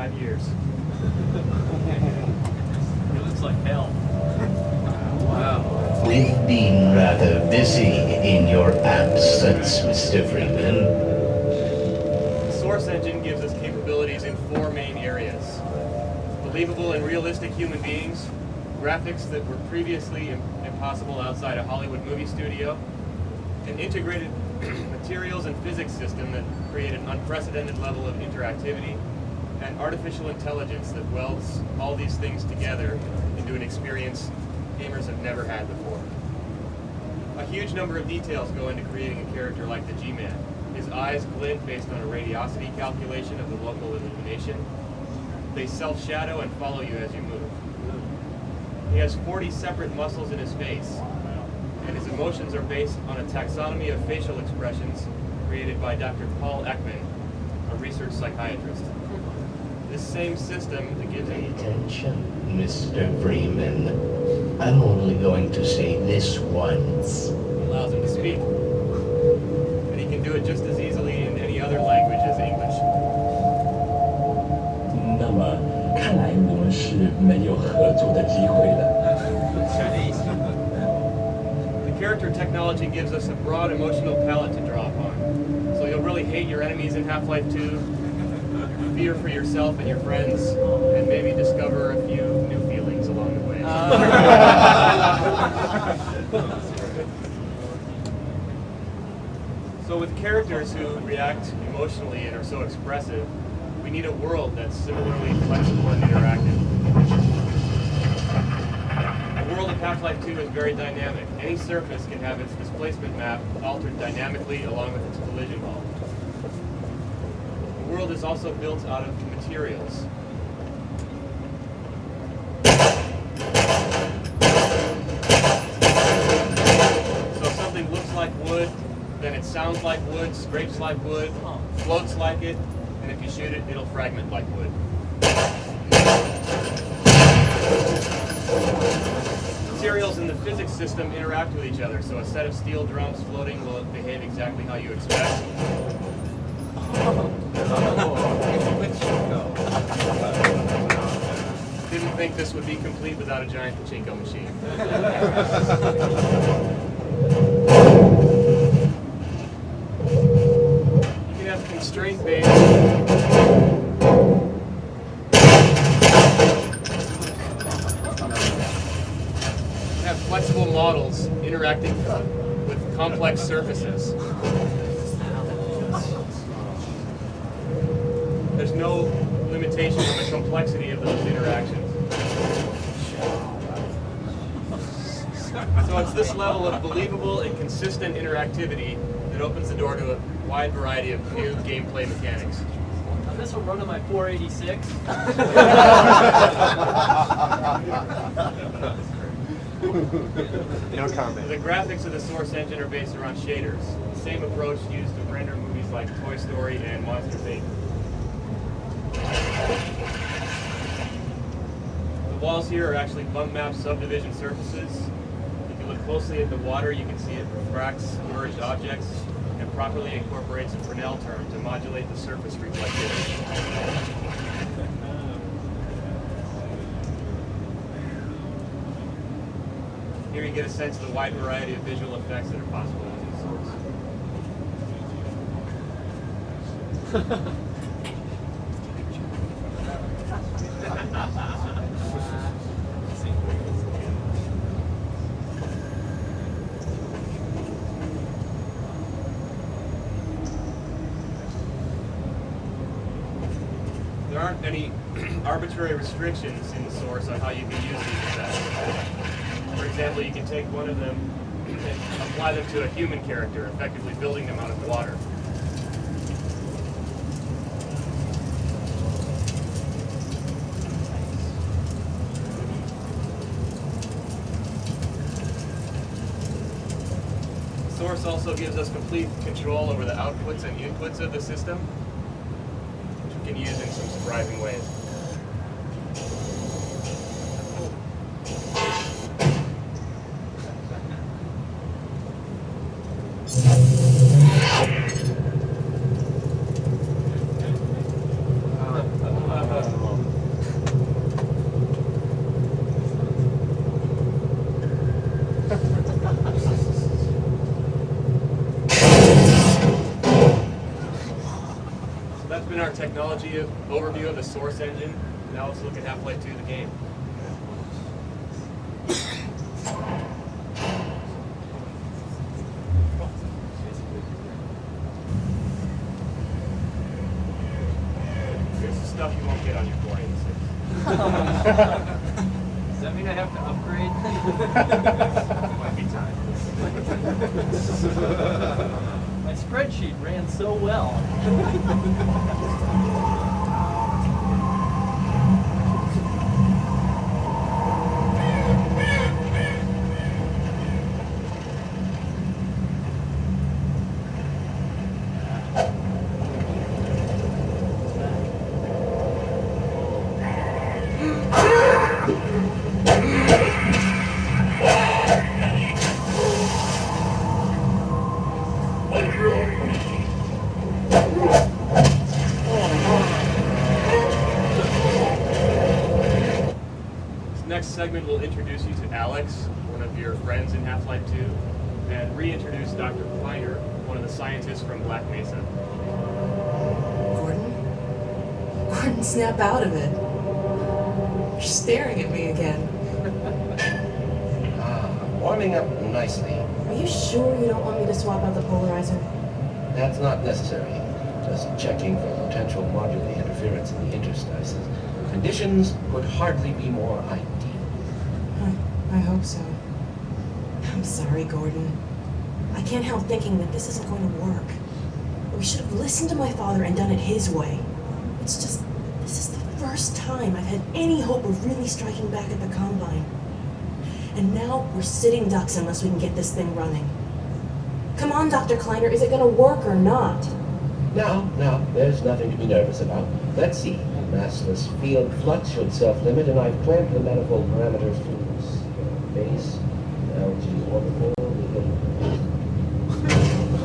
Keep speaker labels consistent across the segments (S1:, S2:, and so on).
S1: 5 years.
S2: It looks like hell. Wow.
S3: We've been rather busy in your absence, Mr. Freeman.
S1: The Source Engine gives us capabilities in 4 main areas. Believable and realistic human beings, graphics that were previously impossible outside a Hollywood movie studio, an integrated materials and physics system that create an unprecedented level of interactivity, and artificial intelligence that welds all these things together into an experience gamers have never had before. A huge number of details go into creating a character like the G-Man. His eyes glint based on a radiosity calculation of the local illumination. They self-shadow and follow you as you move. He has 40 separate muscles in his face, and his emotions are based on a taxonomy of facial expressions created by Dr. Paul Ekman, a research psychiatrist. This same system that gives
S3: Pay
S1: him...
S3: attention, Mr. Freeman. I'm only going to say this once.
S1: allows him to speak. And he can do it just as easily in any other language as English.
S4: 那么，看来我们是没有合作的机会了。
S1: The character technology gives us a broad emotional palette to draw upon. So you'll really hate your enemies in Half-Life 2, fear for yourself and your friends, and maybe discover a few new feelings along the way. So with characters who react emotionally and are so expressive, we need a world that's similarly flexible and interactive. The world of Half-Life 2 is very dynamic. Any surface can have its displacement map altered dynamically along with its collision hull. The world is also built out of materials. So if something looks like wood, then it sounds like wood, scrapes like wood, floats like it, and if you shoot it, it'll fragment like wood. Materials in the physics system interact with each other, so a set of steel drums floating will behave exactly how you expect. Didn't think this would be complete without a giant pachinko machine. You can have constraint-based flexible models interacting with complex surfaces. There's no limitation on the complexity of those interactions. So it's this level of believable and consistent interactivity that opens the door to a wide variety of new gameplay mechanics.
S2: This will run on my 486.
S5: No comment.
S1: The graphics of the Source Engine are based around shaders, the same approach used to render movies like Toy Story and Monsters, Inc. The walls here are actually bump map subdivision surfaces. If you look closely at the water, you can see it refracts merged objects and properly incorporates a Fresnel term to modulate the surface reflectivity. Here you get a sense of the wide variety of visual effects that are possible with these sorts. There aren't any arbitrary restrictions in the source on how you can use these effects. For example, you can take one of them and apply them to a human character, effectively building them out of water. The source also gives us complete control over the outputs and inputs of the system, which we can use in some surprising ways. been our technology overview of the Source engine. Now let's look at Half-Life 2, the game. Here's the stuff you won't get on your 486.
S2: Does that mean I have to upgrade?
S1: Might be time.
S2: My spreadsheet ran so well.
S1: Next segment will introduce you to Alex, one of your friends in Half-Life 2, and reintroduce Dr. Kleiner, one of the scientists from Black Mesa.
S5: Gordon? Gordon, snap out of it. You're staring at me again.
S3: Warming up nicely.
S5: Are you sure you don't want me to swap out the polarizer?
S3: That's not necessary. Just checking for potential modular interference in the interstices. Conditions could hardly be more ideal.
S5: I hope so. I'm sorry, Gordon. I can't help thinking that this isn't going to work. We should have listened to my father and done it his way. It's just, this is the first time I've had any hope of really striking back at the Combine. And now we're sitting ducks unless we can get this thing running. Come on, Dr. Kleiner, is it going to work or not?
S3: No, there's nothing to be nervous about. Let's see. Massless field flux should self-limit, and I've clamped the manifold parameters to base, LG orbital.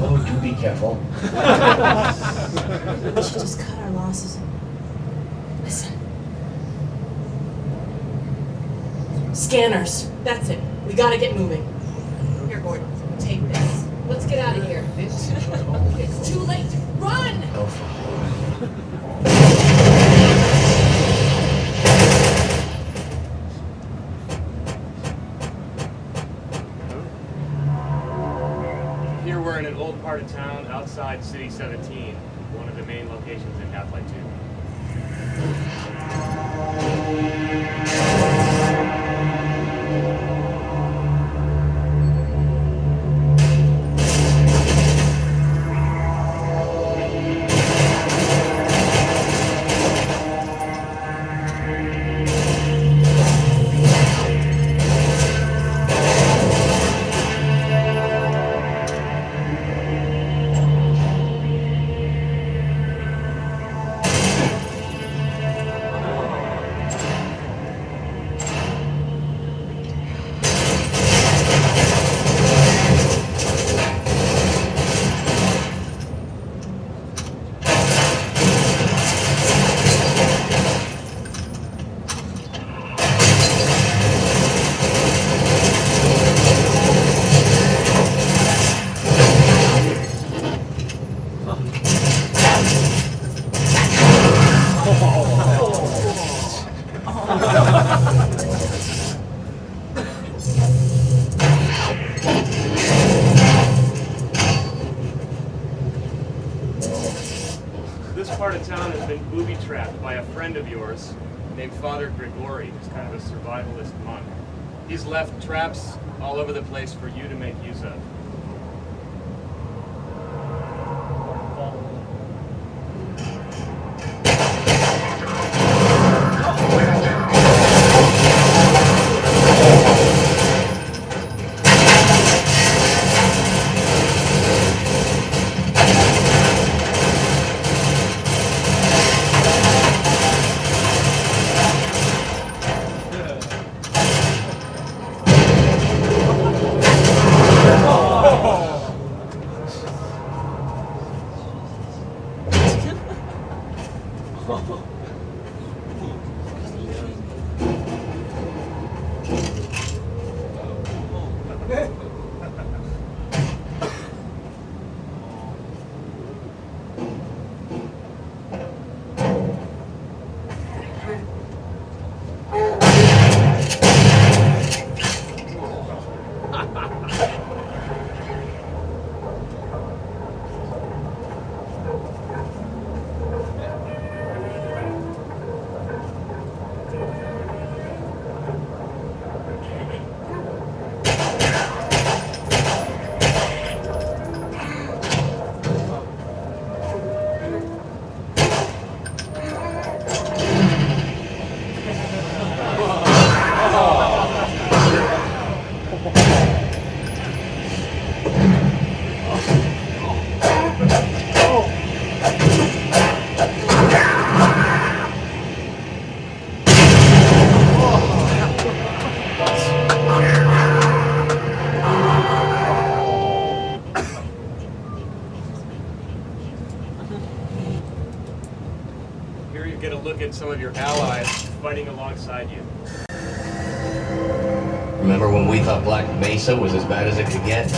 S3: Oh, do be careful.
S5: We should just cut our losses. Listen. Scanners. That's it. We gotta get moving. Here, Gordon. Take this. Let's get out of here.
S3: This should only
S5: It's too late. Run!
S3: Alpha.
S1: Here we're in an old part of town outside City 17, one of the main locations in Half-Life 2. This part of town has been booby-trapped by a friend of yours named Father Grigori, who's kind of a survivalist monk. He's left traps all over the place for you to make use of. Here you get a look at some of your allies fighting alongside you.
S3: Remember when we thought Black Mesa was as bad as it could get?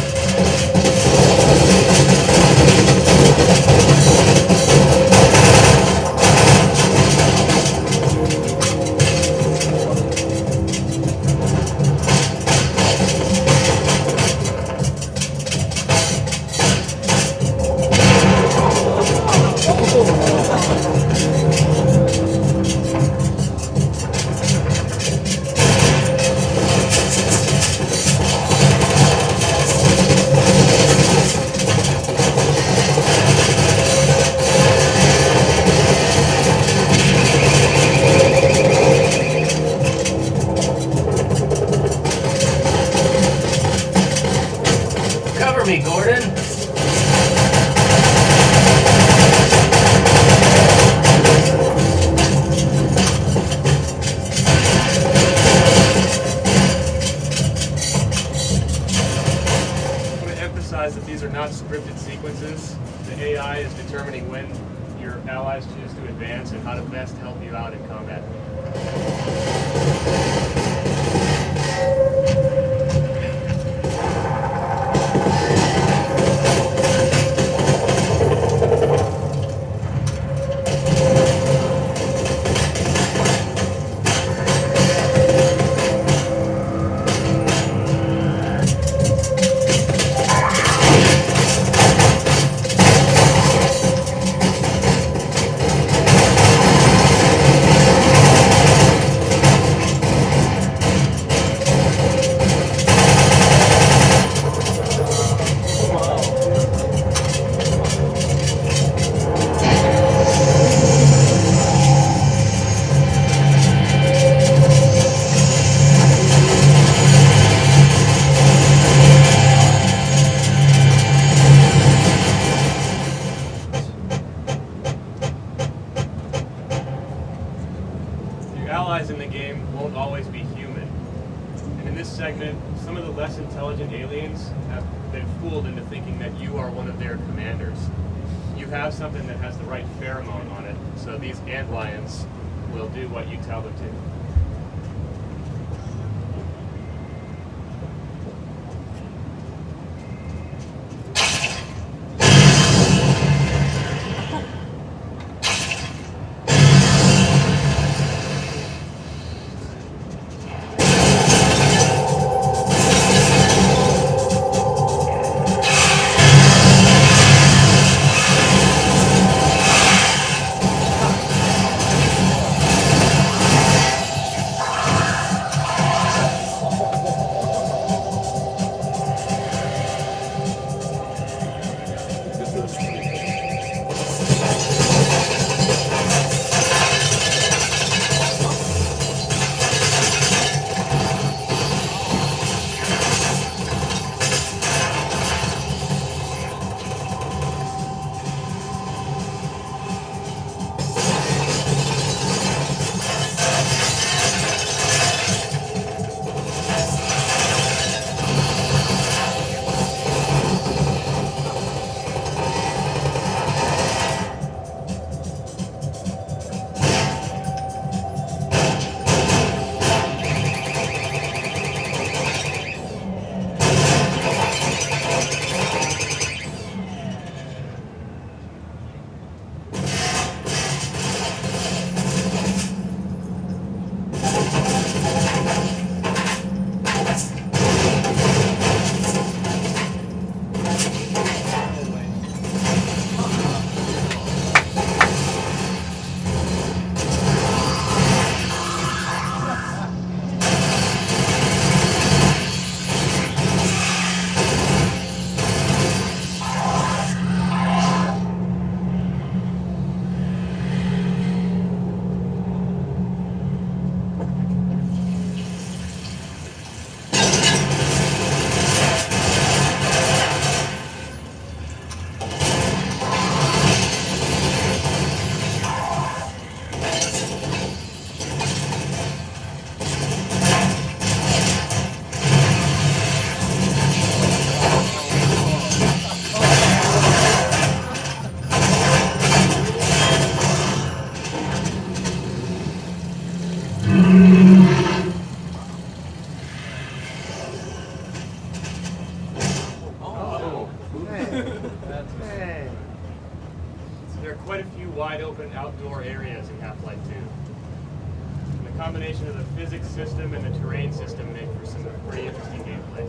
S3: Cover me, Gordon.
S1: I want to emphasize that these are not scripted sequences. The AI is determining when your allies choose to advance and how to best help you out in combat. Allies in the game won't always be human. And in this segment, some of the less intelligent aliens have been fooled into thinking that you are one of their commanders. You have something that has the right pheromone on it, so these antlions will do what you tell them to. quite a few wide open outdoor areas in Half-Life 2. And the combination of the physics system and the terrain system make for some pretty interesting gameplay.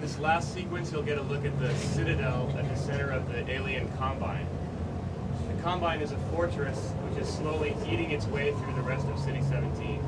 S1: This last sequence, you'll get a look at the citadel at the center of the alien Combine. The Combine is a fortress which is slowly eating its way through the rest of City 17.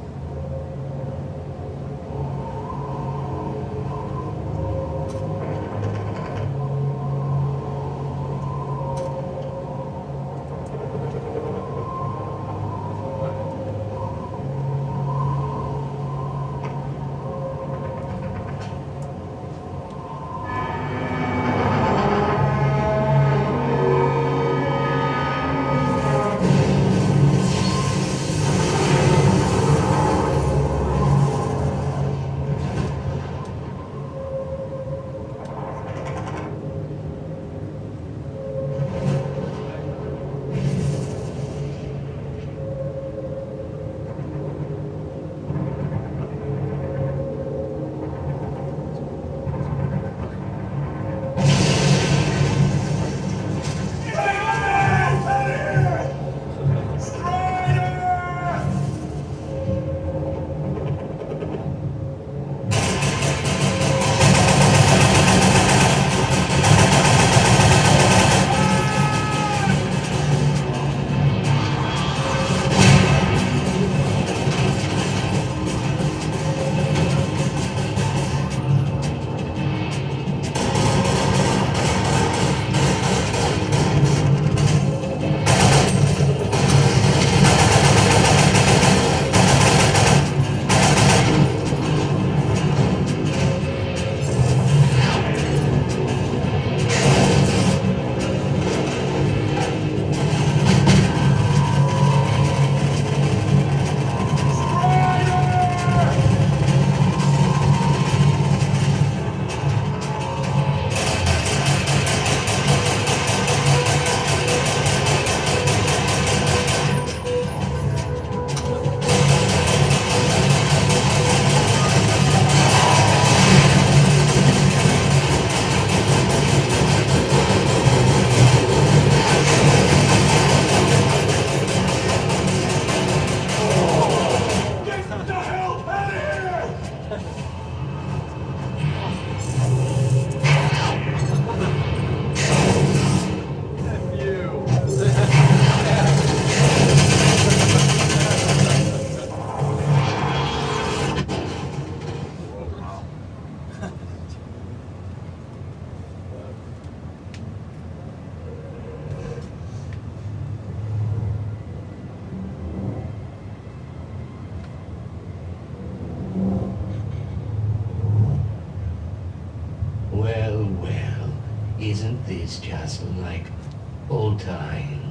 S3: Isn't this just like old times?